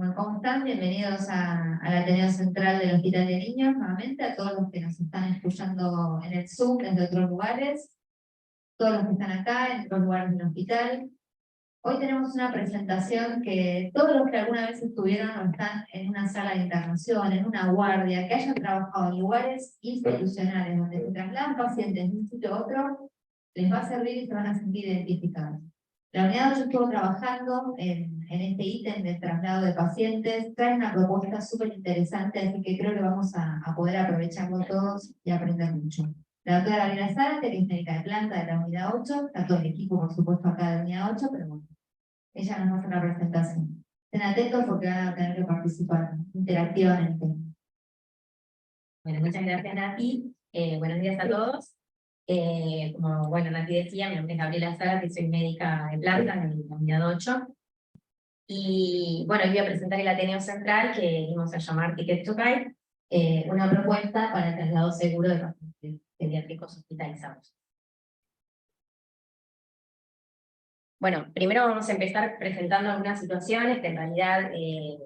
Bueno, ¿cómo están? Bienvenidos al Ateneo Central del Hospital de Niños, nuevamente, a todos los que nos están escuchando en el Zoom desde otros lugares, todos los que están acá, en otros lugares del hospital. Hoy tenemos una presentación que todos los que alguna vez estuvieron o están en una sala de internación, en una guardia, que hayan trabajado en lugares institucionales donde se trasladan pacientes de un sitio a otro, les va a servir y se van a sentir identificados. La unidad 8 estuvo trabajando en este ítem del traslado de pacientes, trae una propuesta súper interesante, así que creo que vamos a poder aprovecharlo todos y aprender mucho. La doctora Gabriela Zárate, que es médica de planta de la unidad 8, está todo el equipo, por supuesto, acá de la unidad 8, pero bueno, ella nos va a hacer la presentación. Estén atentos porque van a tener que participar interactivamente. Bueno, muchas gracias, Nati. Buenos días a todos. Como bueno, Nati decía, mi nombre es Gabriela Zárate, soy médica de planta en la unidad 8. Y bueno, hoy voy a presentar el Ateneo Central, que vamos a llamar Ticket to Ride, una propuesta para el traslado seguro de pacientes pediátricos hospitalizados. Bueno, primero vamos a empezar presentando algunas situaciones que en realidad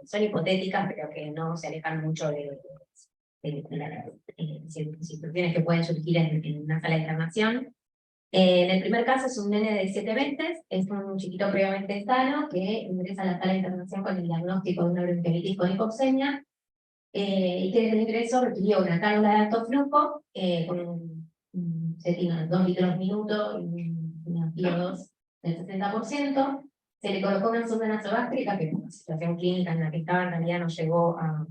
son hipotéticas, pero que no se alejan mucho de las situaciones que pueden surgir en una sala de internación. En el primer caso es un nene de 7 meses, es un chiquito previamente sano que ingresa a la sala de internación con el diagnóstico de una bronquiolitis con hipoxemia, y que desde el ingreso requirió una cánula de alto flujo con un setting de 2 litros minuto y una PO2 del 60%. Se le colocó una sonda nasogástrica que por la situación clínica en la que estaba en realidad no llegó a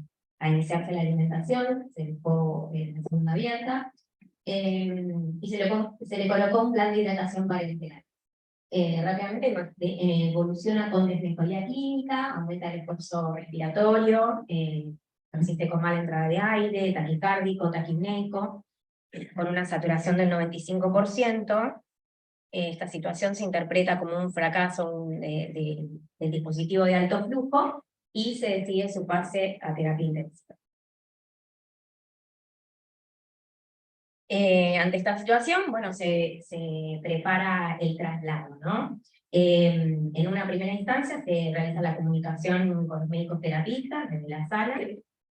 iniciarse la alimentación, se dejó la sonda abierta, y se le colocó un plan de hidratación parenteral. Rápidamente evoluciona con desmejoría clínica, aumenta el esfuerzo respiratorio, persiste con mala entrada de aire, taquicárdico, taquipneico, con una saturación del 95%. Esta situación se interpreta como un fracaso del dispositivo de alto flujo y se decide su pase a terapia intensiva. Ante esta situación, bueno, se prepara el traslado, ¿no? En una primera instancia se realiza la comunicación con los médicos terapistas desde la sala,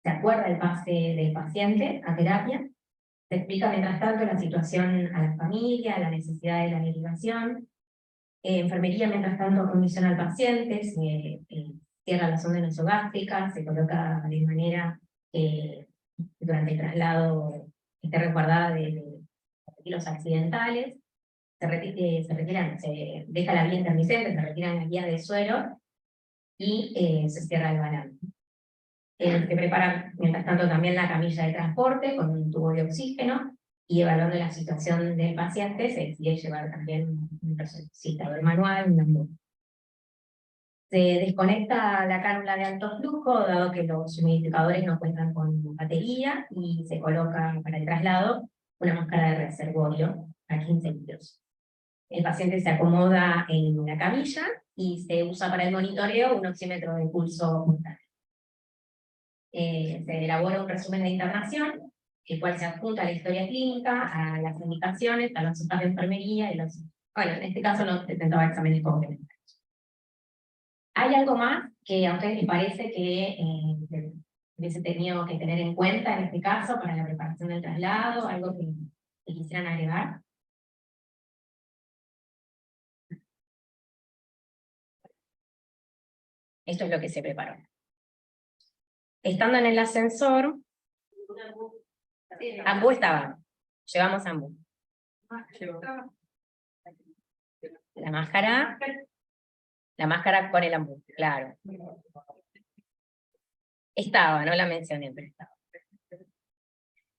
se acuerda el pase del paciente a terapia, se explica mientras tanto la situación a la familia, la necesidad de la derivación, enfermería mientras tanto condiciona al paciente, se cierra la sonda nasogástrica, se coloca de manera que durante el traslado esté resguardada de los accidentales, se deja la vía intermitente, se retiran las vías de suelo y se cierra el balance. Se prepara mientras tanto también la camilla de transporte con un tubo de oxígeno y evaluando la situación del paciente se decide llevar también un resucitador manual, un ambulante. Se desconecta la cánula de alto flujo, dado que los humidificadores no cuentan con batería, y se coloca para el traslado una máscara de reservorio a 15 litros. El paciente se acomoda en la camilla y se usa para el monitoreo un oxímetro de pulso montano. Se elabora un resumen de internación, el cual se adjunta a la historia clínica, a las indicaciones, a los hojas de enfermería, bueno, en este caso no presentaba exámenes complementarios. ¿Hay algo más que a ustedes les parece que hubiese tenido que tener en cuenta en este caso para la preparación del traslado? ¿Algo que quisieran agregar? Esto es lo que se preparó. Estando en el ascensor, ambú estaba. Llevamos ambú. La máscara con el ambú, claro. Estaba, no la mencioné, pero estaba.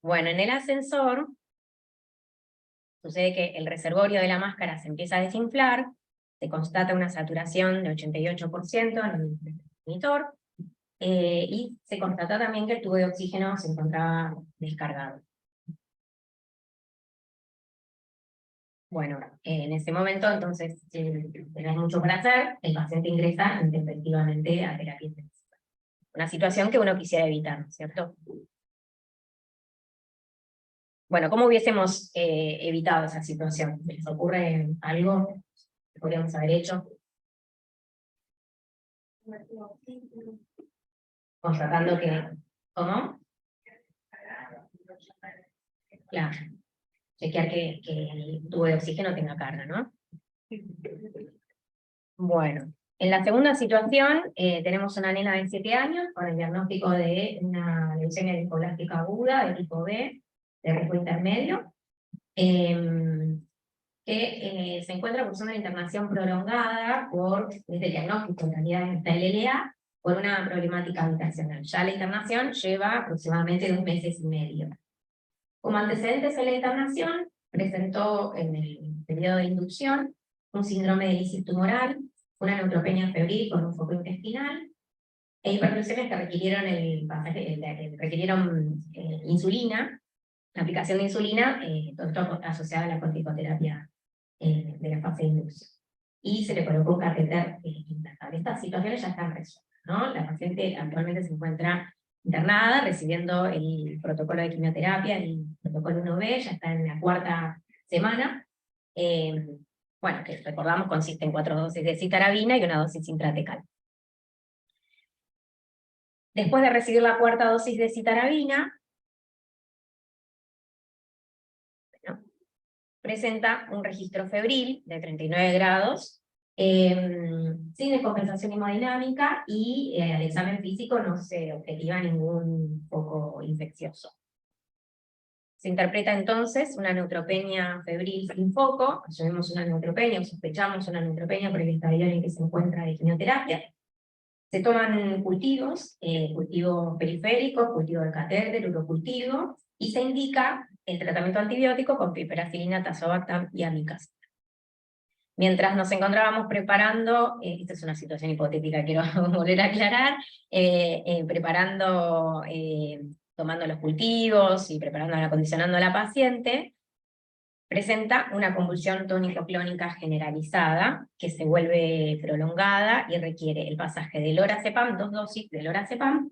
Bueno, en el ascensor sucede que el reservorio de la máscara se empieza a desinflar, se constata una saturación de 88% en el monitor, y se constata también que el tubo de oxígeno se encontraba descargado. Bueno, en ese momento entonces, tenés mucho para hacer, el paciente ingresa intempestivamente a terapia intensiva. Una situación que uno quisiera evitar, ¿no es cierto? Bueno, ¿cómo hubiésemos evitado esa situación? ¿Les ocurre algo que podríamos haber hecho? constatando que... ¿Cómo? Claro. Chequear que el tubo de oxígeno tenga carga, ¿no? Bueno, en la segunda situación tenemos una nena de 7 años con el diagnóstico de una leucemia linfoblástica aguda de tipo B, de riesgo intermedio, que se encuentra cursando una internación prolongada desde el diagnóstico, en realidad está el LLA, por una problemática habitacional. Ya la internación lleva aproximadamente 2 meses y medio. Como antecedentes en la internación, presentó en el periodo de inducción un síndrome de lisis tumoral, una neutropenia febril con un foco intestinal, e hiperglucemias que requirieron insulina, la aplicación de insulina, todo esto asociado a la corticoterapia de la fase de inducción. Y se le colocó un catéter implantable. Estas situaciones ya están resueltas, ¿no? La paciente actualmente se encuentra internada, recibiendo el protocolo de quimioterapia, el protocolo 1B, ya está en la 4ª semana. Bueno, que recordamos consiste en 4 dosis de citarabina y una dosis intratecal. Después de recibir la 4ª dosis de citarabina, presenta un registro febril de 39 grados, sin descompensación hemodinámica, y al examen físico no se objetiva ningún foco infeccioso. Se interpreta entonces una neutropenia febril sin foco, asumimos una neutropenia o sospechamos una neutropenia por el estadio en el que se encuentra de quimioterapia. Se toman cultivos, cultivo periférico, cultivo del catéter, urocultivo, y se indica el tratamiento antibiótico con piperacilina, tazobactam y amicacina. Mientras nos encontrábamos preparando, esta es una situación hipotética, quiero volver a aclarar, tomando los cultivos y acondicionando a la paciente, presenta una convulsión tónico-clónica generalizada, que se vuelve prolongada y requiere el pasaje de lorazepam, 2 dosis de lorazepam,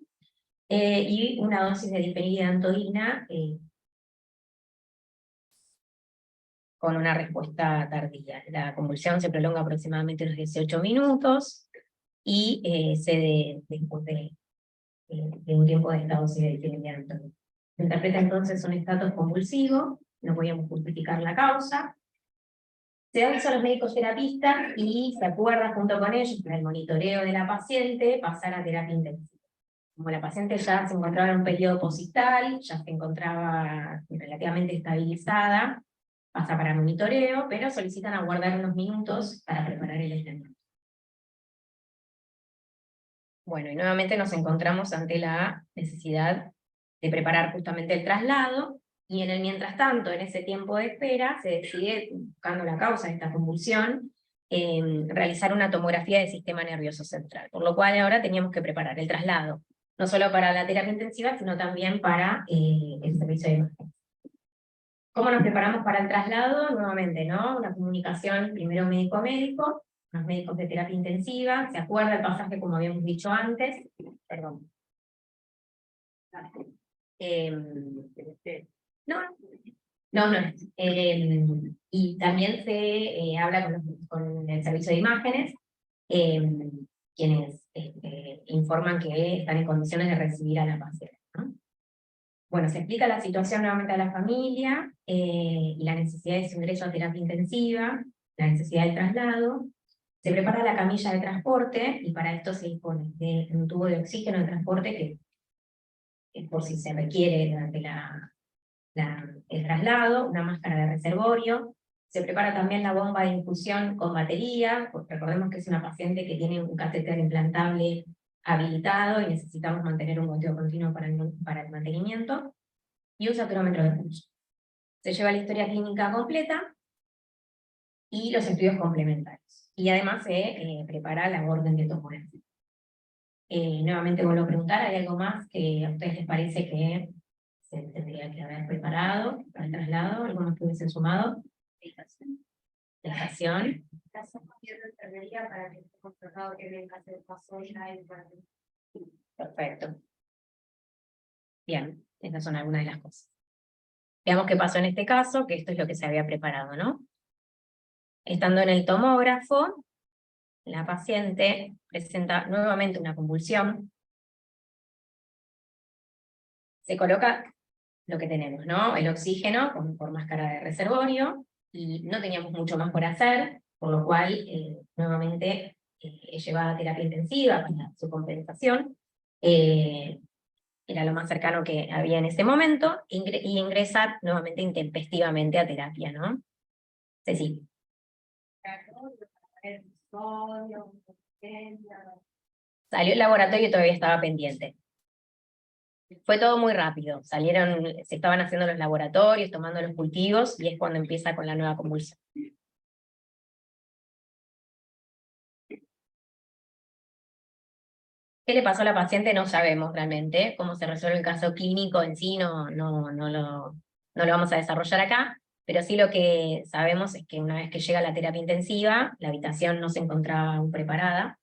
y una dosis de difenidantoína, con una respuesta tardía. La convulsión se prolonga aproximadamente unos 18 minutos y cede después de un tiempo de esta dosis de difenidantoína. Se interpreta entonces un estatus convulsivo, no podíamos justificar la causa. Se avisó a los médicos terapistas y se acuerda junto con ellos, para el monitoreo de la paciente, pasar a terapia intensiva. Como la paciente ya se encontraba en un periodo posictal, ya se encontraba relativamente estabilizada, pasa para monitoreo, pero solicitan aguardar unos minutos para preparar el aislamiento. Bueno, y nuevamente nos encontramos ante la necesidad de preparar justamente el traslado, y en el mientras tanto, en ese tiempo de espera, se decide, buscando la causa de esta convulsión, realizar una tomografía del sistema nervioso central, por lo cual ahora teníamos que preparar el traslado, no solo para la terapia intensiva, sino también para el servicio de imagen. ¿Cómo nos preparamos para el traslado? Nuevamente, ¿no? Una comunicación primero médico-médico, los médicos de terapia intensiva, se acuerda el pasaje como habíamos dicho antes, perdón. No. Y también se habla con el servicio de imágenes, quienes informan que están en condiciones de recibir a la paciente, ¿no? Bueno, se explica la situación nuevamente a la familia, y la necesidad de su ingreso a terapia intensiva, la necesidad del traslado. Se prepara la camilla de transporte, y para esto se dispone de un tubo de oxígeno de transporte que por si se requiere durante el traslado, una máscara de reservorio. Se prepara también la bomba de infusión con batería, porque recordemos que es una paciente que tiene un catéter implantable habilitado y necesitamos mantener un goteo continuo para el mantenimiento, y un saturómetro de pulso. Se lleva la historia clínica completa y los estudios complementarios. Y además se prepara la orden de tomografía. Nuevamente vuelvo a preguntar, ¿hay algo más que a ustedes les parece que se tendría que haber preparado para el traslado? ¿Algo más que hubiesen sumado? La estación. Perfecto. Bien, esas son algunas de las cosas. Veamos qué pasó en este caso, que esto es lo que se había preparado, ¿no? Estando en el tomógrafo, la paciente presenta nuevamente una convulsión Se coloca lo que tenemos, ¿no? El oxígeno por máscara de reservorio, y no teníamos mucho más por hacer, por lo cual nuevamente es llevada a terapia intensiva para su compensación. Era lo más cercano que había en ese momento, y ingresar nuevamente intempestivamente a terapia, ¿no? Sí. Salió el laboratorio y todavía estaba pendiente. Fue todo muy rápido, se estaban haciendo los laboratorios, tomando los cultivos, y es cuando empieza con la nueva convulsión. ¿Qué le pasó a la paciente? No sabemos realmente. Cómo se resuelve el caso clínico en sí no lo vamos a desarrollar acá, pero sí lo que sabemos es que una vez que llega la terapia intensiva, la habitación no se encontraba aún preparada.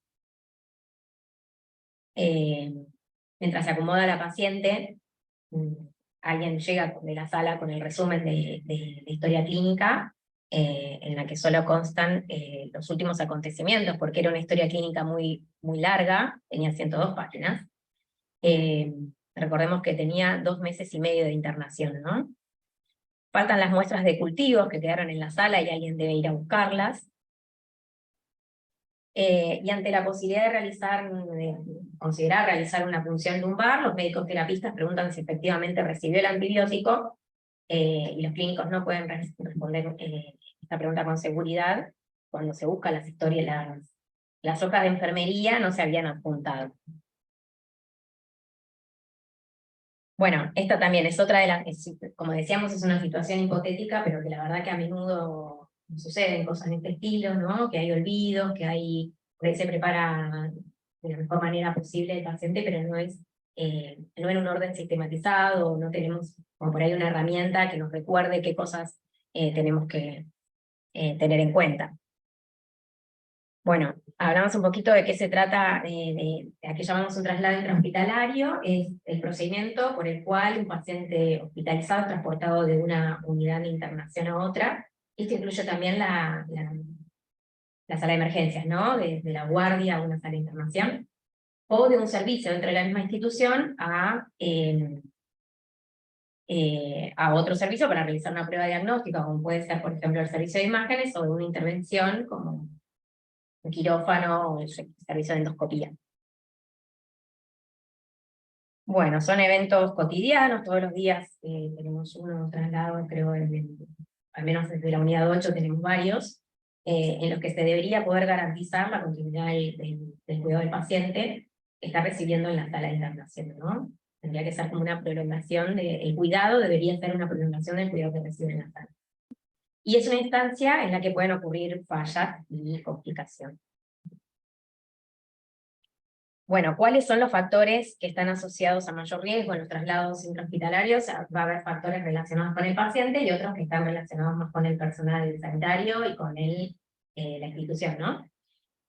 Mientras se acomoda la paciente, alguien llega de la sala con el resumen de historia clínica, en la que solo constan los últimos acontecimientos, porque era una historia clínica muy larga, tenía 102 páginas. Recordemos que tenía 2 meses y medio de internación, ¿no? Faltan las muestras de cultivos que quedaron en la sala y alguien debe ir a buscarlas. Y ante la posibilidad de considerar realizar una punción lumbar, los médicos terapistas preguntan si efectivamente recibió el antibiótico, y los clínicos no pueden responder esta pregunta con seguridad. Cuando se buscan las historias, las hojas de enfermería no se habían adjuntado. Bueno, esta también es otra de las, como decíamos, es una situación hipotética, pero que la verdad que a menudo suceden cosas de este estilo, ¿no? Que hay olvidos, que se prepara de la mejor manera posible el paciente, pero no en un orden sistematizado, no tenemos como por ahí una herramienta que nos recuerde qué cosas tenemos que tener en cuenta. Bueno, hablamos un poquito de qué se trata, a qué llamamos un traslado intrahospitalario. Es el procedimiento por el cual un paciente hospitalizado es transportado de una unidad de internación a otra. Esto incluye también la sala de emergencias, ¿no? De la guardia a una sala de internación, o de un servicio dentro de la misma institución a otro servicio para realizar una prueba diagnóstica, como puede ser, por ejemplo, el servicio de imágenes, o de una intervención como un quirófano o el servicio de endoscopía. Bueno, son eventos cotidianos, todos los días tenemos uno traslado, creo, al menos desde la unidad 8 tenemos varios, en los que se debería poder garantizar la continuidad del cuidado del paciente que está recibiendo en la sala de internación, ¿no? Tendría que ser como una prolongación, el cuidado debería ser una prolongación del cuidado que recibe en la sala. Y es una instancia en la que pueden ocurrir fallas y complicaciones. Bueno, ¿cuáles son los factores que están asociados a mayor riesgo en los traslados intrahospitalarios? Va a haber factores relacionados con el paciente y otros que están relacionados más con el personal sanitario y con la institución, ¿no?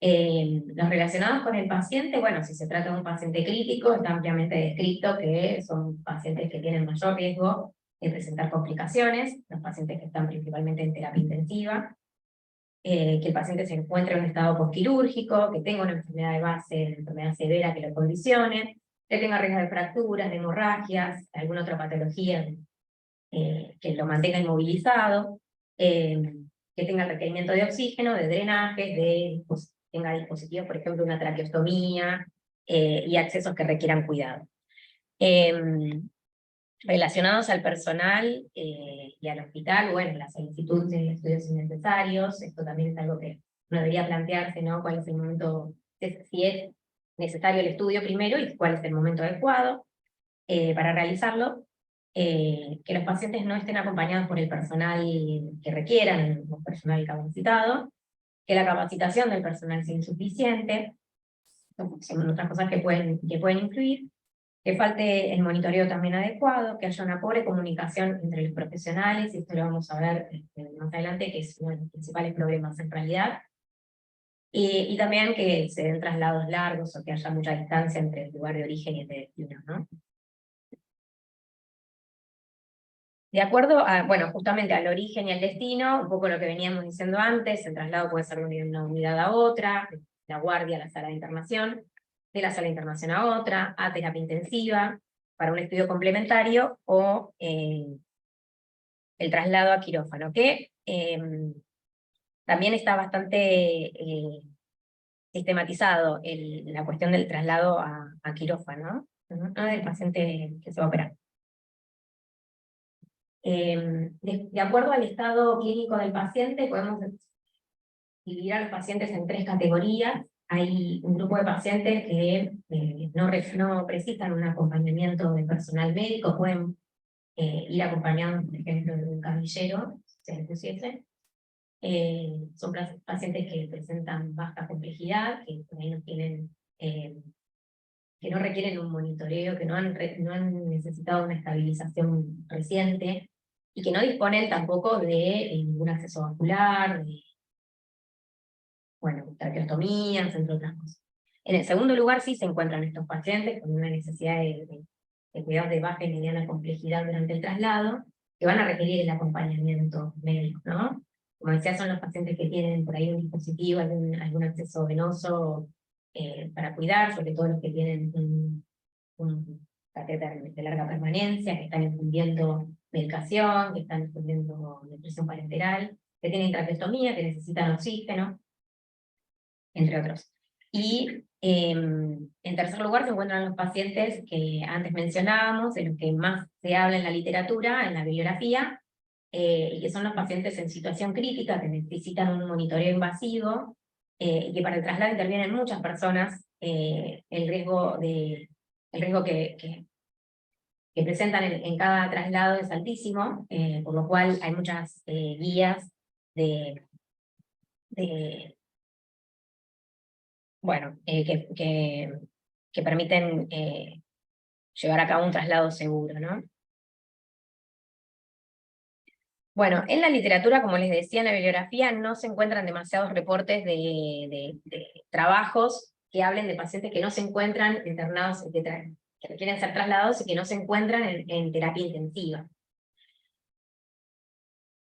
Los relacionados con el paciente, bueno, si se trata de un paciente crítico, está ampliamente descrito que son pacientes que tienen mayor riesgo de presentar complicaciones, los pacientes que están principalmente en terapia intensiva, que el paciente se encuentre en un estado postquirúrgico, que tenga una enfermedad de base, una enfermedad severa que lo condicione, que tenga riesgo de fracturas, de hemorragias, alguna otra patología que lo mantenga inmovilizado, que tenga requerimiento de oxígeno, de drenajes, tenga dispositivos, por ejemplo, una traqueostomía, y accesos que requieran cuidado. Relacionados al personal y al hospital, bueno, la solicitud de estudios innecesarios, esto también es algo que uno debería plantearse, ¿no? ¿Cuál es el momento, si es necesario el estudio primero y cuál es el momento adecuado para realizarlo? Que los pacientes no estén acompañados por el personal que requieran, el personal capacitado, que la capacitación del personal sea insuficiente, son otras cosas que pueden influir. Que falte el monitoreo también adecuado, que haya una pobre comunicación entre los profesionales, y esto lo vamos a ver más adelante, que es uno de los principales problemas en realidad. Y también que se den traslados largos o que haya mucha distancia entre el lugar de origen y el de destino, ¿no? De acuerdo a, bueno, justamente al origen y al destino, un poco lo que veníamos diciendo antes, el traslado puede ser de una unidad a otra, de la guardia a la sala de internación, de la sala de internación a otra, a terapia intensiva, para un estudio complementario o el traslado a quirófano, que también está bastante sistematizado la cuestión del traslado a quirófano, ¿no? Del paciente que se va a operar. De acuerdo al estado clínico del paciente, podemos dividir a los pacientes en 3 categorías. Hay un grupo de pacientes que no precisan un acompañamiento de personal médico, pueden ir acompañados, por ejemplo, de un camillero, si se les pusiese. Son pacientes que presentan baja complejidad, que por ahí no tienen, que no requieren un monitoreo, que no han necesitado una estabilización reciente, y que no disponen tampoco de ningún acceso vascular, bueno, traqueostomías, entre otras cosas. En el segundo lugar sí se encuentran estos pacientes con una necesidad de cuidados de baja y mediana complejidad durante el traslado, que van a requerir el acompañamiento médico, ¿no? Como decía, son los pacientes que tienen por ahí un dispositivo, algún acceso venoso para cuidar, sobre todo los que tienen un catéter de larga permanencia, que están infundiendo medicación, que están infundiendo nutrición parenteral, que tienen traqueostomía, que necesitan oxígeno, entre otros. Y en tercer lugar se encuentran los pacientes que antes mencionábamos, de los que más se habla en la literatura, en la bibliografía, y que son los pacientes en situación crítica, que necesitan un monitoreo invasivo, y que para el traslado intervienen muchas personas. El riesgo que presentan en cada traslado es altísimo, por lo cual hay muchas guías bueno, que permiten llevar a cabo un traslado seguro, ¿no? Bueno, en la literatura, como les decía, en la bibliografía no se encuentran demasiados reportes de trabajos que hablen de pacientes que no se encuentran internados, que requieren ser trasladados y que no se encuentran en terapia intensiva.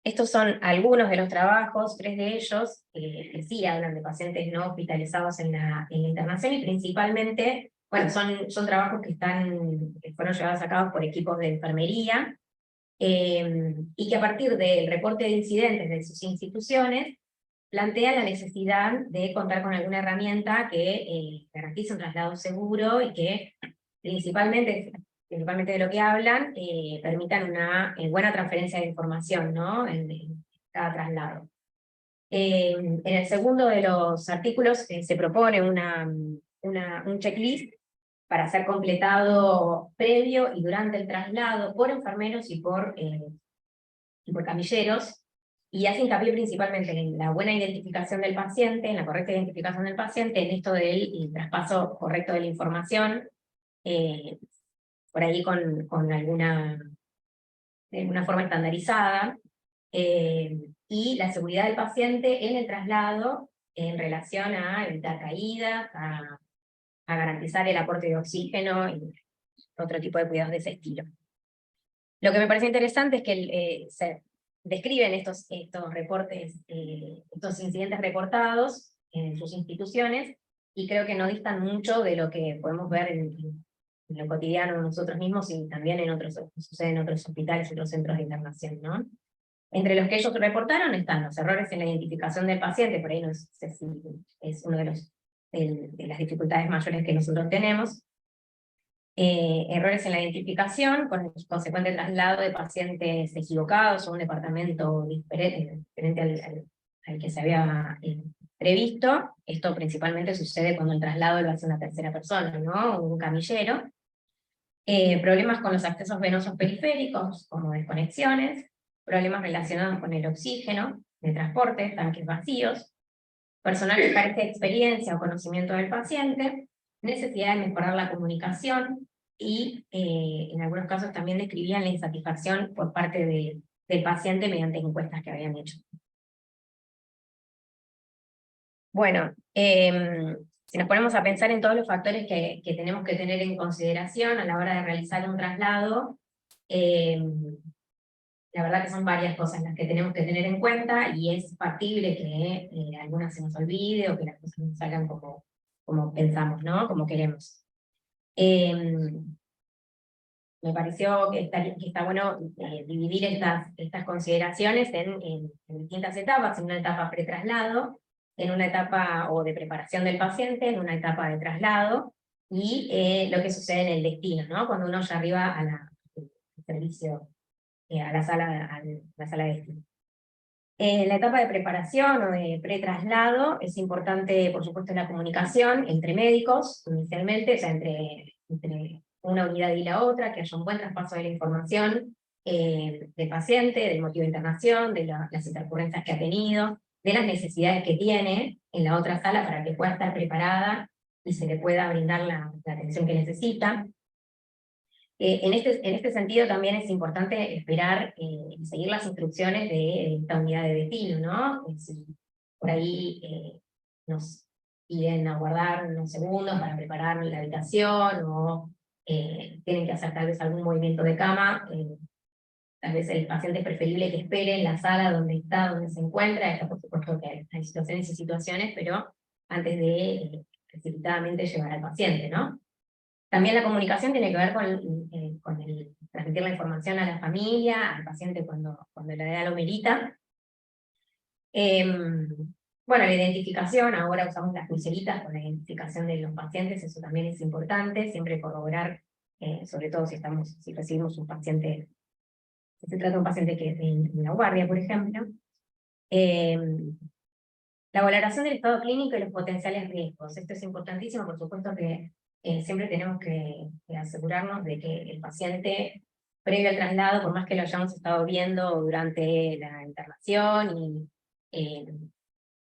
Estos son algunos de los trabajos, 3 de ellos, que sí hablan de pacientes no hospitalizados en la internación, y principalmente, bueno, son trabajos que fueron llevados a cabo por equipos de enfermería, y que a partir del reporte de incidentes de sus instituciones, plantean la necesidad de contar con alguna herramienta que garantice un traslado seguro y que principalmente de lo que hablan, permitan una buena transferencia de información, ¿no? En cada traslado. En el segundo de los artículos se propone un checklist para ser completado previo y durante el traslado por enfermeros y por camilleros, y hace hincapié principalmente en la buena identificación del paciente, en la correcta identificación del paciente, en esto del traspaso correcto de la información, por ahí con de alguna forma estandarizada, y la seguridad del paciente en el traslado en relación a evitar caídas, a garantizar el aporte de oxígeno y otro tipo de cuidados de ese estilo. Lo que me parece interesante es que se describen estos reportes, estos incidentes reportados en sus instituciones, y creo que no distan mucho de lo que podemos ver en lo cotidiano nosotros mismos, y también sucede en otros hospitales y otros centros de internación, ¿no? Entre los que ellos reportaron están los errores en la identificación del paciente, por ahí no sé si es uno de las dificultades mayores que nosotros tenemos. Errores en la identificación, con el consecuente traslado de pacientes equivocados o un departamento diferente al que se había previsto. Esto principalmente sucede cuando el traslado lo hace una tercera persona, ¿no? Un camillero. Problemas con los accesos venosos periféricos, como desconexiones, problemas relacionados con el oxígeno, de transporte, tanques vacíos, personal que carece de experiencia o conocimiento del paciente, necesidad de mejorar la comunicación, y en algunos casos también describían la insatisfacción por parte del paciente mediante encuestas que habían hecho. Bueno, si nos ponemos a pensar en todos los factores que tenemos que tener en consideración a la hora de realizar un traslado, la verdad que son varias cosas las que tenemos que tener en cuenta, y es factible que algunas se nos olvide o que las cosas no salgan como pensamos, ¿no? Como queremos. me pareció que está bueno dividir estas consideraciones en distintas etapas, en una etapa pretraslado, en una etapa o de preparación del paciente, en una etapa de traslado, y lo que sucede en el destino, ¿no? Cuando uno ya arriba al servicio, a la sala de destino. En la etapa de preparación o de pretraslado es importante, por supuesto, la comunicación entre médicos, inicialmente, o sea, entre una unidad y la otra, que haya un buen traspaso de la información del paciente, del motivo de internación, de las intercurrencias que ha tenido, de las necesidades que tiene en la otra sala para que pueda estar preparada y se le pueda brindar la atención que necesita. En este sentido también es importante esperar y seguir las instrucciones de esta unidad de destino, ¿no? Si por ahí nos piden aguardar unos segundos para preparar la habitación, o tienen que hacer tal vez algún movimiento de cama, tal vez el paciente es preferible que espere en la sala donde está, donde se encuentra. Está por supuesto que hay situaciones y situaciones, pero antes de precipitadamente llevar al paciente, ¿no? También la comunicación tiene que ver con el transmitir la información a la familia, al paciente cuando la edad lo merita. Bueno, la identificación, ahora usamos las pulseritas con la identificación de los pacientes, eso también es importante, siempre corroborar, sobre todo si recibimos un paciente, si se trata de un paciente que en la guardia, por ejemplo. La valoración del estado clínico y los potenciales riesgos. Esto es importantísimo, por supuesto que siempre tenemos que asegurarnos de que el paciente, previo al traslado, por más que lo hayamos estado viendo durante la internación, y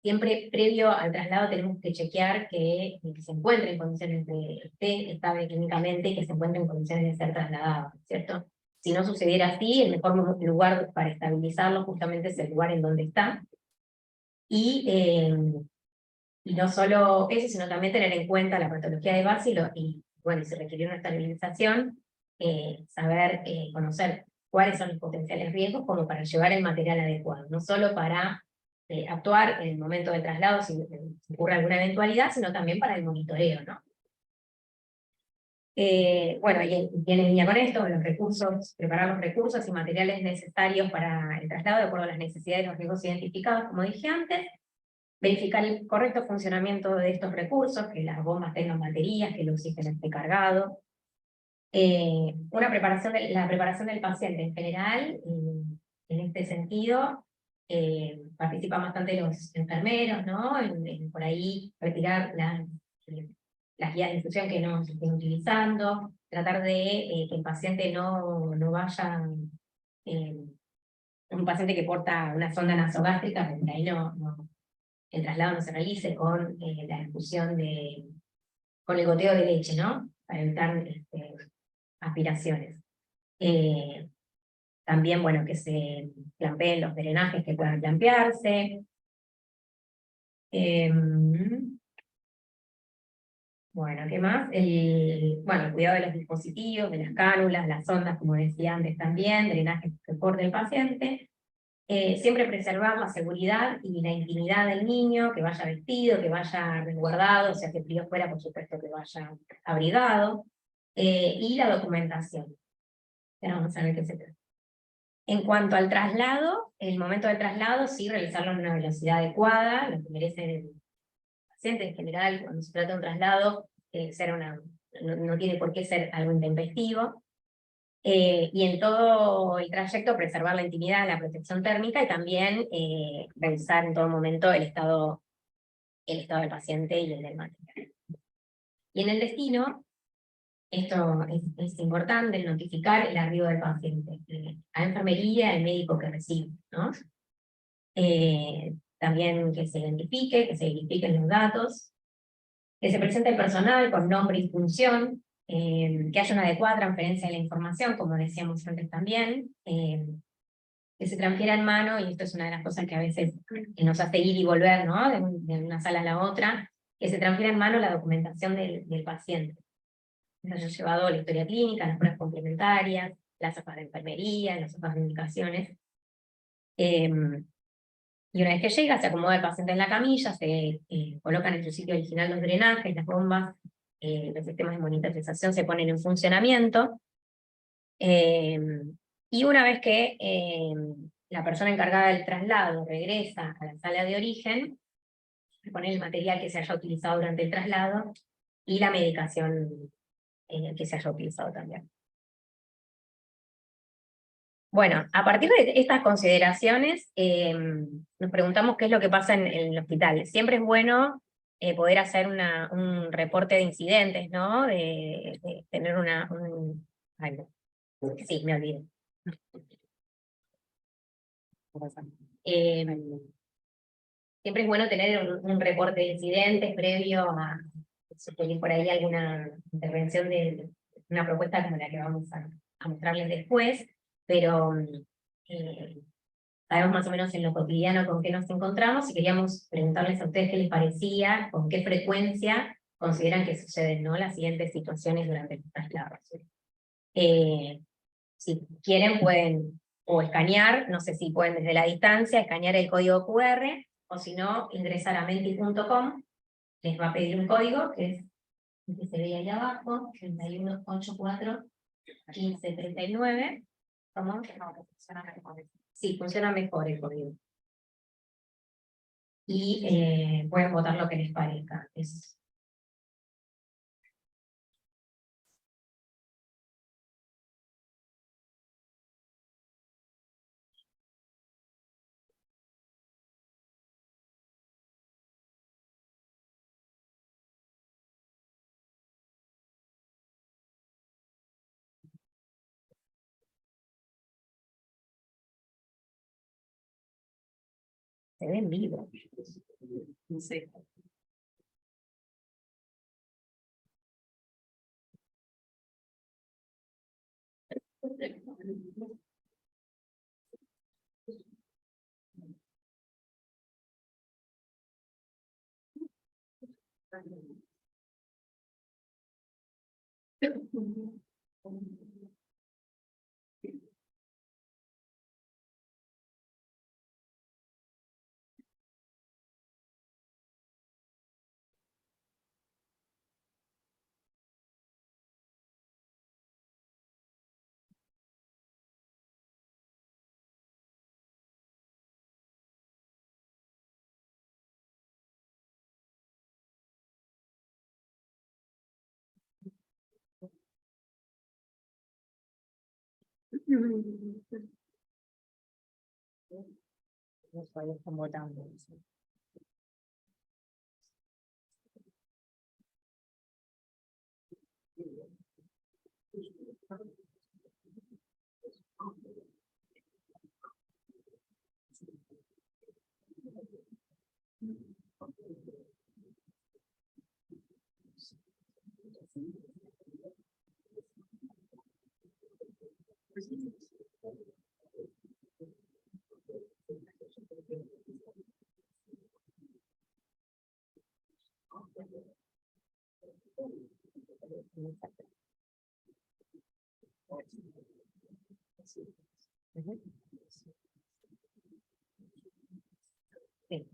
siempre previo al traslado tenemos que chequear que se encuentre en condiciones esté estable clínicamente, que se encuentre en condiciones de ser trasladado, ¿cierto? Si no sucediera así, el mejor lugar para estabilizarlo justamente es el lugar en donde está. Y no solo eso, sino también tener en cuenta la patología de base y bueno, si requiere una estabilización, saber conocer cuáles son los potenciales riesgos como para llevar el material adecuado, no solo para actuar en el momento del traslado si ocurre alguna eventualidad, sino también para el monitoreo, ¿no? Bueno, y viene en línea con esto, los recursos, preparar los recursos y materiales necesarios para el traslado de acuerdo a las necesidades y los riesgos identificados, como dije antes. Verificar el correcto funcionamiento de estos recursos, que las bombas tengan baterías, que el oxígeno esté cargado. La preparación del paciente en general, en este sentido, participan bastante los enfermeros, ¿no? Por ahí retirar las guías de instrucción que no se estén utilizando, tratar de que el paciente no vaya, un paciente que porta una sonda nasogástrica, porque ahí el traslado no se realice con la infusión con el goteo de leche, ¿no? Para evitar aspiraciones. También, bueno, que se clampeen los drenajes que puedan clampearse. Bueno, ¿qué más? El cuidado de los dispositivos, de las cánulas, las sondas, como decía antes también, drenajes que corte el paciente. Siempre preservar la seguridad y la intimidad del niño, que vaya vestido, que vaya resguardado, si hace frío fuera, por supuesto que vaya abrigado, y la documentación. Ya vamos a ver qué se trata. En cuanto al traslado, el momento del traslado, sí realizarlo en una velocidad adecuada, lo que merece el paciente en general, cuando se trata de un traslado, no tiene por qué ser algo intempestivo. Y en todo el trayecto preservar la intimidad, la protección térmica, y también revisar en todo momento el estado del paciente y el del material. Y en el destino, esto es importante, notificar el arribo del paciente a la enfermería, al médico que recibe, ¿no? También que se identifiquen los datos, que se presente el personal con nombre y función, que haya una adecuada transferencia de la información, como decíamos antes también, que se transfiera en mano, y esto es una de las cosas que a veces nos hace ir y volver, ¿no? De una sala a la otra, que se transfiera en mano la documentación del paciente. Se haya llevado la historia clínica, las pruebas complementarias, las hojas de enfermería, las hojas de indicaciones. Y una vez que llega, se acomoda el paciente en la camilla, se colocan en su sitio original los drenajes, las bombas, los sistemas de monitorización se ponen en funcionamiento, Y una vez que la persona encargada del traslado regresa a la sala de origen, se pone el material que se haya utilizado durante el traslado y la medicación que se haya utilizado también. Bueno, a partir de estas consideraciones, nos preguntamos qué es lo que pasa en el hospital. Siempre es bueno poder hacer un reporte de incidentes, ¿no? De tener Ay, no. Sí, me olvidé. Siempre es bueno tener un reporte de incidentes previo a sugerir por ahí alguna intervención de una propuesta como la que vamos a mostrarles después, pero sabemos más o menos en lo cotidiano con qué nos encontramos y queríamos preguntarles a ustedes qué les parecía, con qué frecuencia consideran que suceden, ¿no?, las siguientes situaciones durante los traslados. Si quieren pueden o escanear, no sé si pueden desde la distancia, escanear el código QR, o si no, ingresar a menti.com, les va a pedir un código, que es el que se ve ahí abajo, 3184-1539. ¿Cómo? Sí, funciona mejor el código. Y pueden votar lo que les parezca. Se ve en vivo. No sé. Los cuales están votando. Sí.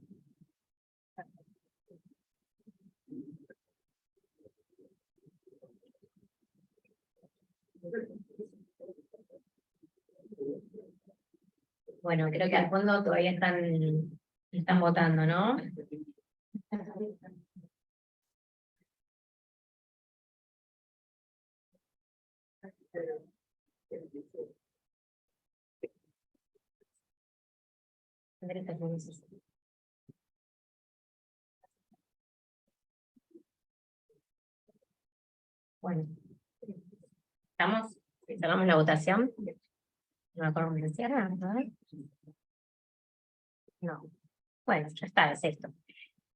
Bueno, creo que al fondo todavía están votando, ¿no? Bueno, ¿estamos? ¿Cerramos la votación? No me acuerdo cómo se cierra, a ver. No. Bueno, ya está, es esto.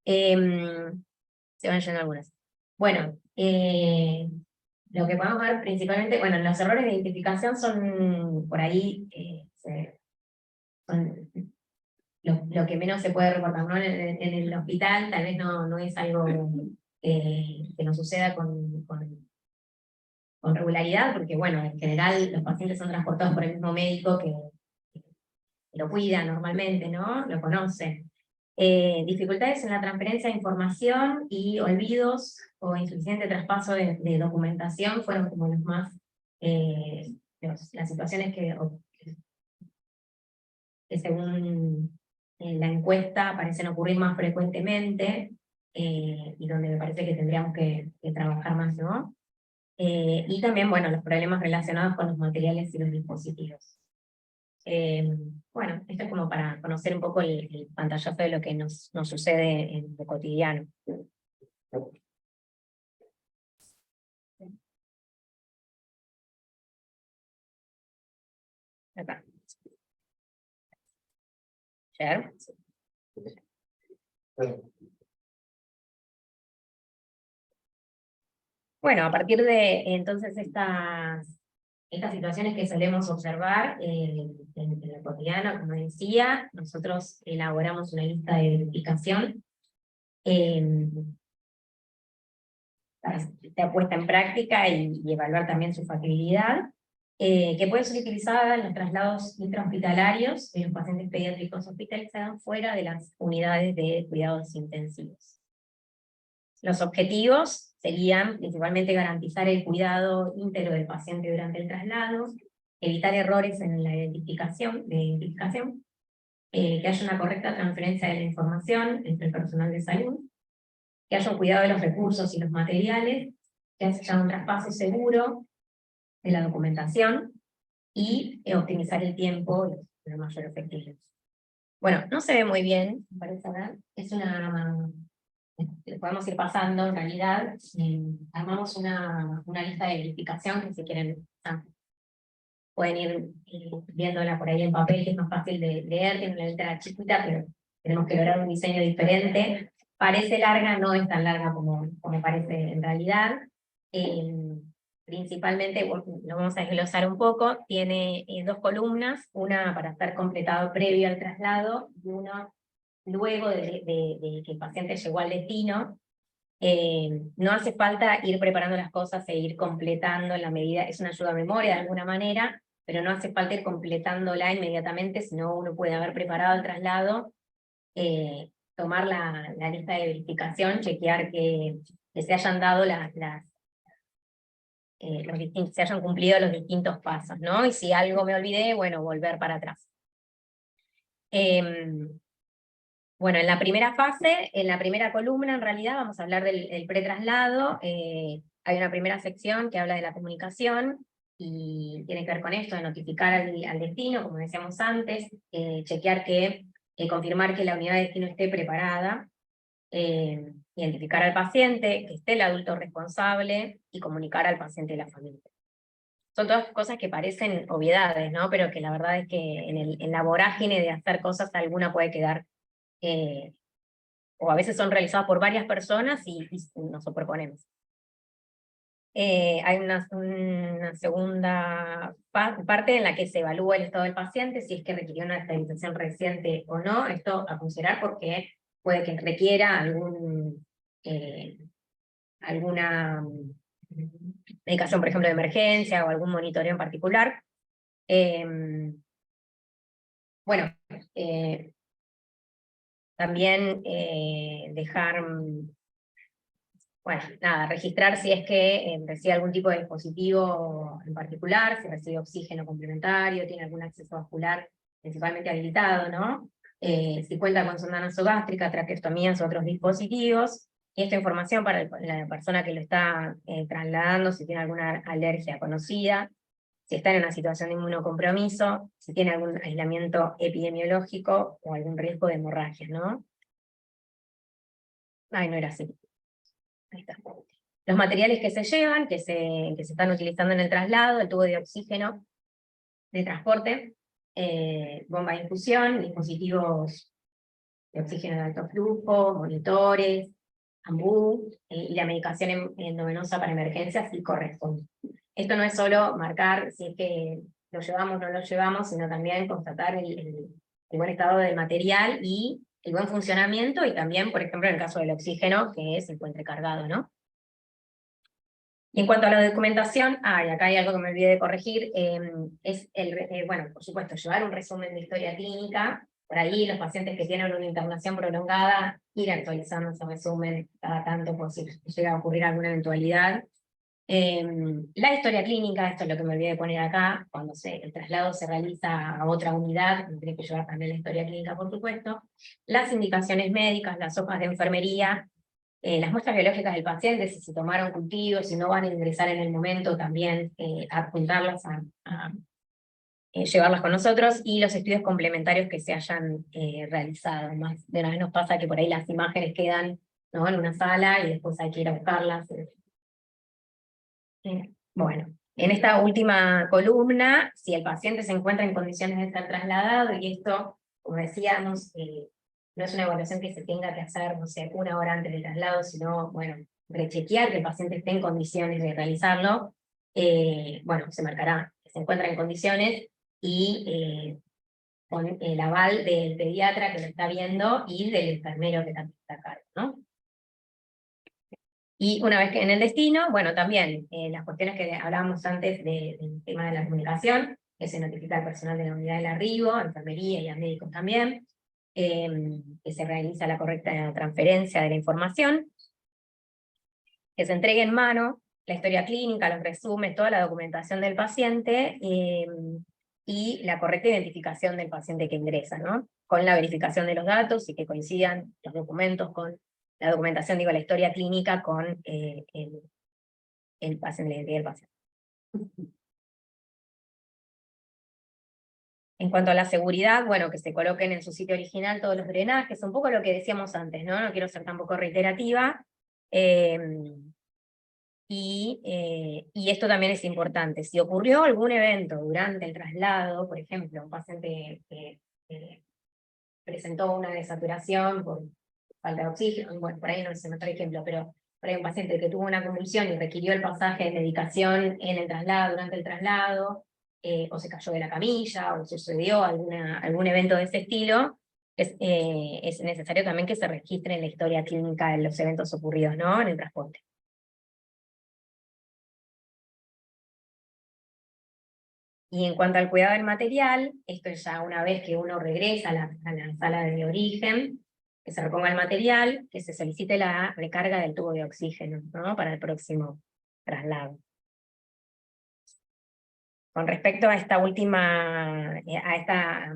Se van yendo algunas. Bueno, lo que podemos ver principalmente, bueno, los errores de identificación son por ahí, son lo que menos se puede reportar, ¿no? En el hospital tal vez no es algo que no suceda con regularidad, porque bueno, en general los pacientes son transportados por el mismo médico que lo cuida normalmente, ¿no? Lo conoce. Dificultades en la transferencia de información y olvidos o insuficiente traspaso de documentación fueron como los más las situaciones que según la encuesta parecen ocurrir más frecuentemente, y donde me parece que tendríamos que trabajar más, ¿no? Y también, bueno, los problemas relacionados con los materiales y los dispositivos. Bueno, esto es como para conocer un poco el pantallazo de lo que nos sucede en lo cotidiano. Acá. Share. Bueno, a partir de entonces estas situaciones que solemos observar en lo cotidiano, como decía, nosotros elaboramos una lista de verificación para ser puesta en práctica y evaluar también su factibilidad, que puede ser utilizada en los traslados intrahospitalarios de los pacientes pediátricos hospitalizados fuera de las unidades de cuidados intensivos. Los objetivos serían principalmente garantizar el cuidado íntegro del paciente durante el traslado, evitar errores en la identificación, que haya una correcta transferencia de la información entre el personal de salud, que haya un cuidado de los recursos y los materiales, que haya un traspaso seguro de la documentación y optimizar el tiempo y la mayor efectividad. Bueno, no se ve muy bien, me parece, ¿verdad? Es una... podemos ir pasando, en realidad, armamos una lista de verificación que si quieren, pueden ir viéndola por ahí en papel, que es más fácil de leer, tiene una letra chiquita, pero tenemos que lograr un diseño diferente. Parece larga, no es tan larga como parece en realidad. Principalmente, lo vamos a desglosar un poco, tiene 2 columnas, una para estar completado previo al traslado, y una luego de que el paciente llegó al destino. No hace falta ir preparando las cosas e ir completando en la medida, es una ayuda a memoria de alguna manera, pero no hace falta ir completándola inmediatamente, sino uno puede haber preparado el traslado, tomar la lista de verificación, chequear que se hayan dado se hayan cumplido los distintos pasos, ¿no? Y si algo me olvidé, bueno, volver para atrás. Bueno, en la primera fase, en la primera columna, en realidad, vamos a hablar del pretraslado. Hay una primera sección que habla de la comunicación, y tiene que ver con esto, de notificar al destino, como decíamos antes, chequear confirmar que la unidad de destino esté preparada, identificar al paciente, que esté el adulto responsable, y comunicar al paciente y la familia. Son todas cosas que parecen obviedades, ¿no? Pero que la verdad es que en la vorágine de hacer cosas, alguna puede quedar, o a veces son realizadas por varias personas y nos superponemos. Hay una segunda parte en la que se evalúa el estado del paciente, si es que requirió una estabilización reciente o no. Esto a considerar porque puede que requiera alguna medicación, por ejemplo, de emergencia, o algún monitoreo en particular. Bueno, también dejar, bueno, nada, registrar si es que recibe algún tipo de dispositivo en particular, si recibe oxígeno complementario, tiene algún acceso vascular principalmente habilitado, ¿no? Si cuenta con sonda nasogástrica, traqueostomías u otros dispositivos. Y esta información para la persona que lo está trasladando, si tiene alguna alergia conocida, si está en una situación de inmunocompromiso, si tiene algún aislamiento epidemiológico o algún riesgo de hemorragia, ¿no? Ay, no era así. Ahí está. Los materiales que se llevan, que se están utilizando en el traslado: el tubo de oxígeno de transporte, bomba de infusión, dispositivos de oxígeno de alto flujo, monitores, ambú, y la medicación endovenosa para emergencias si corresponde. Esto no es solo marcar si es que lo llevamos o no lo llevamos, sino también constatar el buen estado del material y el buen funcionamiento, y también, por ejemplo, en el caso del oxígeno, que se encuentre cargado, ¿no? Y en cuanto a la documentación, y acá hay algo que me olvidé de corregir, es bueno, por supuesto, llevar un resumen de historia clínica. Por ahí los pacientes que tienen una internación prolongada, ir actualizando ese resumen cada tanto por si llega a ocurrir alguna eventualidad. La historia clínica, esto es lo que me olvidé de poner acá, cuando el traslado se realiza a otra unidad, tiene que llevar también la historia clínica, por supuesto, las indicaciones médicas, las hojas de enfermería, las muestras biológicas del paciente, si se tomaron cultivos, si no van a ingresar en el momento, también adjuntarlas a llevarlas con nosotros, y los estudios complementarios que se hayan realizado. Más de una vez nos pasa que por ahí las imágenes quedan, ¿no?, en una sala y después hay que ir a buscarlas. Bueno, en esta última columna, si el paciente se encuentra en condiciones de ser trasladado, y esto, como decíamos, no es una evaluación que se tenga que hacer, no sé, 1 hora antes del traslado, sino, bueno, rechequear que el paciente esté en condiciones de realizarlo, bueno, se marcará que se encuentra en condiciones, y con el aval del pediatra que lo está viendo, y del enfermero que también está a cargo, ¿no? Y una vez que en el destino, bueno, también las cuestiones que hablábamos antes del tema de la comunicación, que se notifica al personal de la unidad del arribo, a enfermería y a médicos también, que se realiza la correcta transferencia de la información, que se entregue en mano la historia clínica, los resúmenes, toda la documentación del paciente, y la correcta identificación del paciente que ingresa, ¿no? Con la verificación de los datos y que coincidan los documentos con la documentación, digo, la historia clínica con el paciente, la identidad del paciente. En cuanto a la seguridad, bueno, que se coloquen en su sitio original todos los drenajes, un poco lo que decíamos antes, ¿no? No quiero ser tampoco reiterativa. Y esto también es importante. Si ocurrió algún evento durante el traslado, por ejemplo, un paciente que presentó una desaturación por falta de oxígeno, bueno, por ahí no se me trae ejemplo, pero por ahí un paciente que tuvo una convulsión y requirió el pasaje de medicación en el traslado, durante el traslado, o se cayó de la camilla, o sucedió algún evento de ese estilo, es necesario también que se registre en la historia clínica de los eventos ocurridos, ¿no?, en el transporte. Y en cuanto al cuidado del material, esto es ya una vez que uno regresa a la sala de origen, que se reponga el material, que se solicite la recarga del tubo de oxígeno, ¿no?, para el próximo traslado. Con respecto a esta última, a esta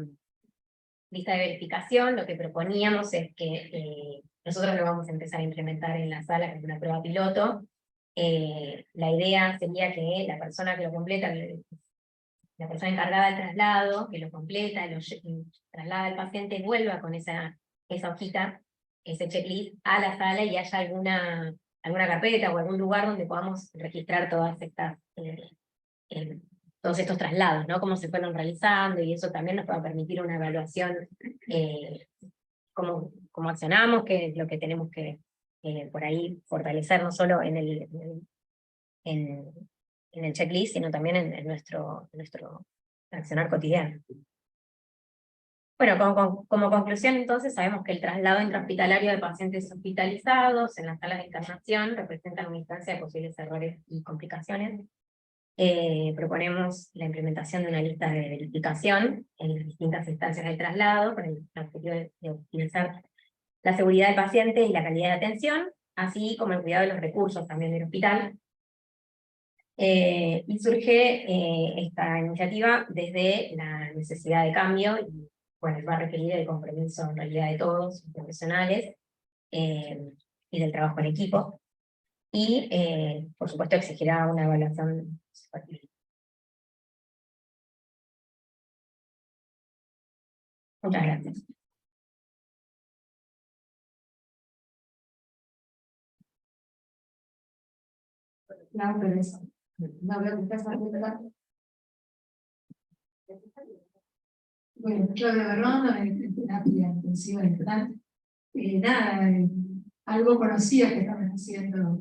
lista de verificación, lo que proponíamos es que nosotros lo vamos a empezar a implementar en la sala como una prueba piloto. La idea sería que la persona que lo completa, la persona encargada del traslado, que lo completa, traslada al paciente, vuelva con esa hojita, ese checklist, a la sala y haya alguna carpeta o algún lugar donde podamos registrar todos estos traslados, ¿no?, cómo se fueron realizando, y eso también nos va a permitir una evaluación, cómo accionamos, qué es lo que tenemos que por ahí fortalecer, no solo en el checklist, sino también en nuestro accionar cotidiano. Bueno, como conclusión, entonces, sabemos que el traslado intrahospitalario de pacientes hospitalizados en las salas de internación representan una instancia de posibles errores y complicaciones. Proponemos la implementación de una lista de verificación en las distintas instancias del traslado, con el objetivo de optimizar la seguridad del paciente y la calidad de atención, así como el cuidado de los recursos también del hospital. Y surge esta iniciativa desde la necesidad de cambio, y bueno, va a requerir el compromiso en realidad de todos los profesionales, y del trabajo en equipo, y por supuesto exigirá una evaluación. Muchas gracias. No, pero eso. No veo que estás haciendo. Bueno, Claudia Berrón, en terapia intensiva integral. Nada, algo conocía que estaban haciendo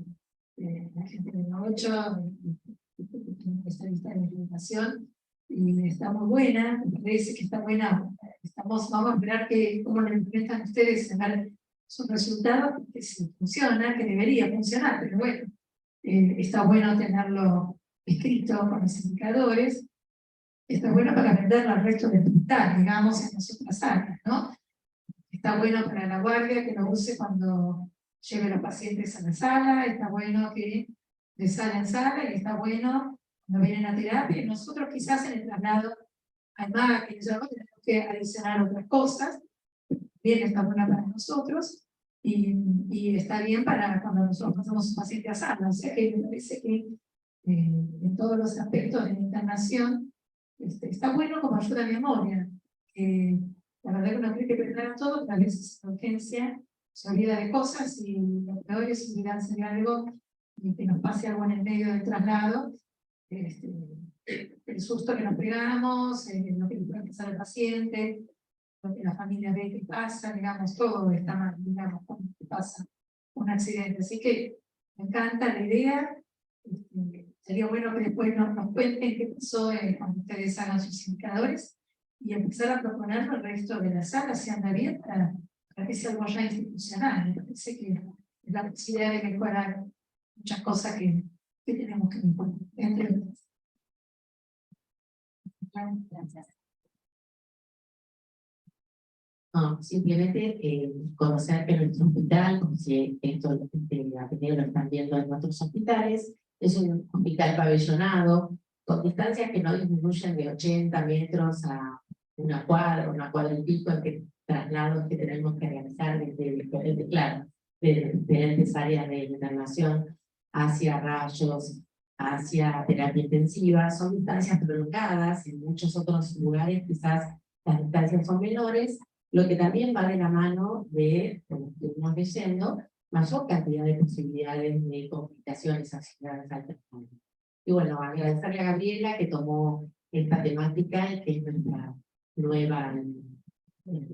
la gente de la 8, esta lista de implementación, y está muy buena, me parece que está buena. Vamos a esperar cómo lo implementan ustedes, a ver sus resultados, que si funciona, que debería funcionar, pero bueno, está bueno tenerlo escrito con los indicadores. Está bueno para venderlo al resto del hospital, digamos, en las otras áreas, ¿no? Está bueno para la guardia que lo use cuando lleve a los pacientes a la sala, está bueno que de sala en sala, y está bueno cuando vienen a terapia. Nosotros quizás en el traslado hay máquinas, tenemos que adicionar otras cosas, bien está buena para nosotros, y está bien para cuando nosotros pasamos un paciente a sala. O sea que me parece que en todos los aspectos de la internación está bueno como ayuda a memoria. La verdad que uno cree que prepara todo, pero a veces en urgencia se olvida de cosas, y lo peor es olvidarse de algo y que nos pase algo en el medio del traslado. El susto que nos pegamos, lo que le puede pasar al paciente, lo que la familia ve que pasa, digamos, todo está mal, digamos, cuando pasa un accidente. Así que me encanta la idea. Sería bueno que después nos cuenten qué pasó cuando ustedes hagan sus indicadores, y empezar a proponerlo al resto de la sala, si anda bien, para que sea algo ya institucional. Me parece que es la posibilidad de mejorar muchas cosas que tenemos que mejorar, entre otras. Gracias. No, simplemente conocer que nuestro hospital, como si esto lo están viendo en otros hospitales, es un hospital pabellonado, con distancias que no disminuyen de 80 metros a una cuadra y pico, en traslados que tenemos que realizar desde diferentes, claro, de diferentes áreas de internación hacia rayos, hacia terapia intensiva. Son distancias prolongadas. En muchos otros lugares quizás las distancias son menores, lo que también va de la mano de, como estuvimos diciendo, mayor cantidad de posibilidades de complicaciones asociadas al tratamiento. Y bueno, agradecerle a Gabriela que tomó esta temática y que es nuestra nueva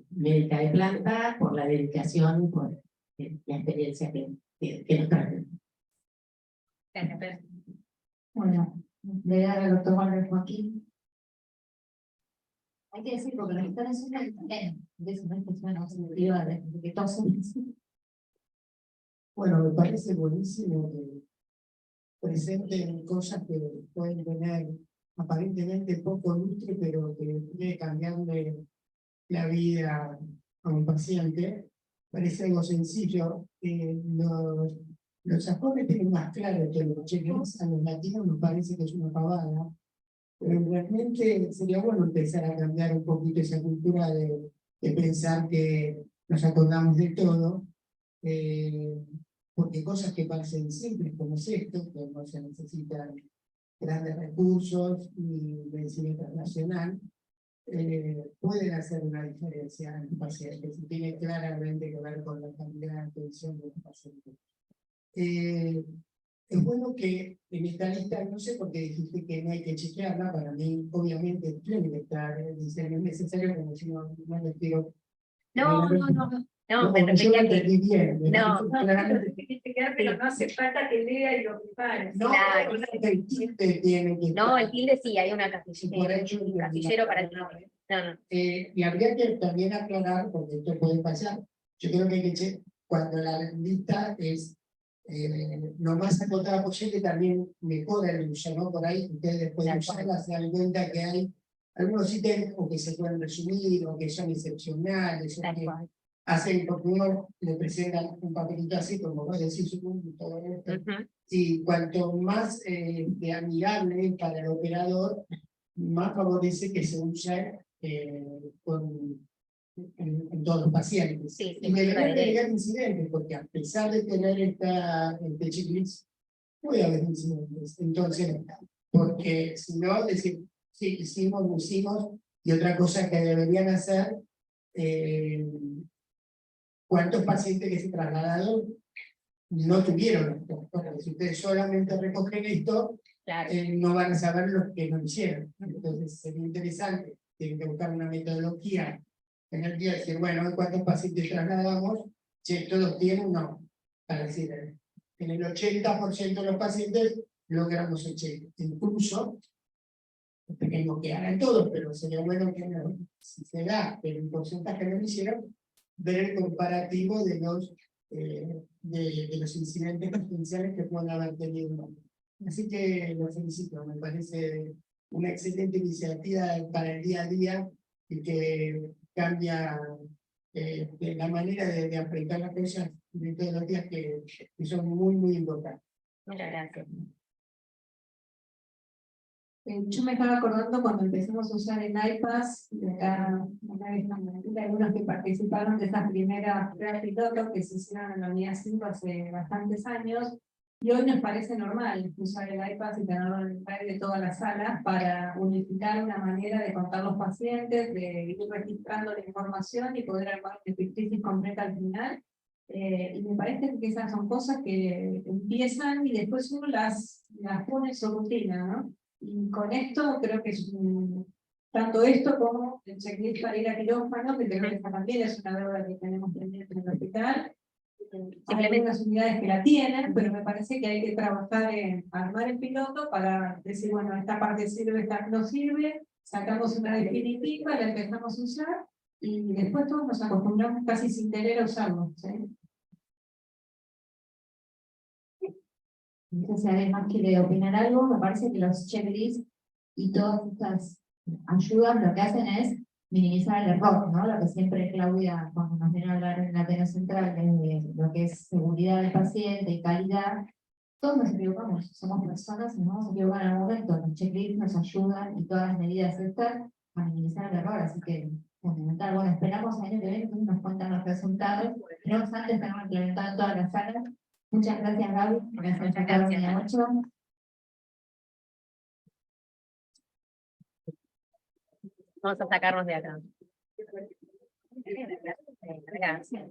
médica de planta, por la dedicación y por la experiencia que nos trae. Gracias. Bueno, le voy a dar al doctor Manuel Joaquín. Hay que decir, porque los que están en Zoom también, de eso no es cuestión objetiva de que todos son. Bueno, me parece buenísimo que presenten cosas que pueden tener aparentemente poco lustre, pero que puede cambiarle la vida a un paciente. Parece algo sencillo. Los sajones tienen más claro que los cheques, a los latinos nos parece que es una pavada, pero realmente sería bueno empezar a cambiar un poquito esa cultura de pensar que nos acordamos de todo, porque cosas que parecen simples como es esto, que no se necesitan grandes recursos y medicina internacional, pueden hacer una diferencia en el paciente, si tiene claramente que ver con la calidad de atención de los pacientes. Es bueno que en esta lista, no sé por qué dijiste que no hay que chequearla, para mí obviamente tiene que estar, es necesario, como si no les quiero... No, me porque yo refería lo que... entendí bien. No, Claramente. Pero no hace falta que lea y lo prepare. No, Claro. el tilde tiene que No, estar. el tilde sí, hay una Si por hecho, un casillero para el tilde. No. y habría que también aclarar, porque esto puede pasar, yo creo que hay que cuando la lista es lo más acotada posible, también mejora el uso, ¿no? Por ahí ustedes después de usarla se dan cuenta que hay algunos ítems o que se pueden resumir, o que son excepcionales, o que hacen, porque uno le presentan un papelito así, como vos decís, y todo esto. Y cuanto más amigable para el operador, más favorece que se use en todos los pacientes. Sí, Y debería agregar incidentes, porque a pesar de tener este checklist, puede haber incidentes. Entonces, porque si no, decir, sí, hicimos, no hicimos, y otra cosa que deberían hacer, ¿cuántos pacientes que se trasladaron no tuvieron esto? Porque si ustedes solamente recogen esto, Claro. no van a saber los que no hicieron. Entonces sería interesante, tienen que buscar una metodología en el día, decir, bueno, ¿cuántos pacientes trasladamos? Si todos tienen, no. Para decir, en el 80% de los pacientes logramos el cheque. Incluso, esperemos que hagan todos, pero sería bueno que no, si se da, pero un porcentaje no lo hicieron, ver el comparativo de los incidentes potenciales que pueden haber tenido. Así que lo felicito, me parece una excelente iniciativa para el día a día y que cambia la manera de enfrentar las cosas de todos los días que son muy, muy importantes. Muchas gracias. Yo me estaba acordando cuando empezamos a usar el iPass, de acá, de algunos que participaron de esas primeras pruebas pilotos que se hicieron en la unidad 5 hace bastantes años, y hoy nos parece normal usar el iPass y tenerlo en el drive de todas las salas para unificar una manera de contar los pacientes, de ir registrando la información y poder armar una epictesis completa al final. Y me parece que esas son cosas que empiezan y después uno las pone en su rutina, ¿no? Y con esto creo que es tanto esto como el checklist para ir a quirófano, que creo que esta también es una deuda que tenemos pendiente en el hospital. Hay algunas unidades que la tienen, pero me parece que hay que trabajar en armar el piloto para decir, bueno, esta parte sirve, esta no sirve, sacamos una definitiva, la empezamos a usar, y después todos nos acostumbramos casi sin querer a usarlo, ¿sí? No sé si alguien más quiere opinar algo. Me parece que los checklists y todas estas ayudas lo que hacen es minimizar el error, ¿no? Lo que siempre Claudia, cuando nos viene a hablar en la Ateneo Central, de lo que es seguridad del paciente y calidad, todos nos equivocamos, somos personas y nos vamos a equivocar en algún momento. Los checklists nos ayudan y todas las medidas estas a minimizar el error, así que fundamental. Bueno, esperamos el año que viene que nos cuentan los resultados, pero antes tenemos implementado en todas las salas. Muchas gracias, Gaby, por haber sacado mi 8. Vamos a sacarnos de acá. Gracias.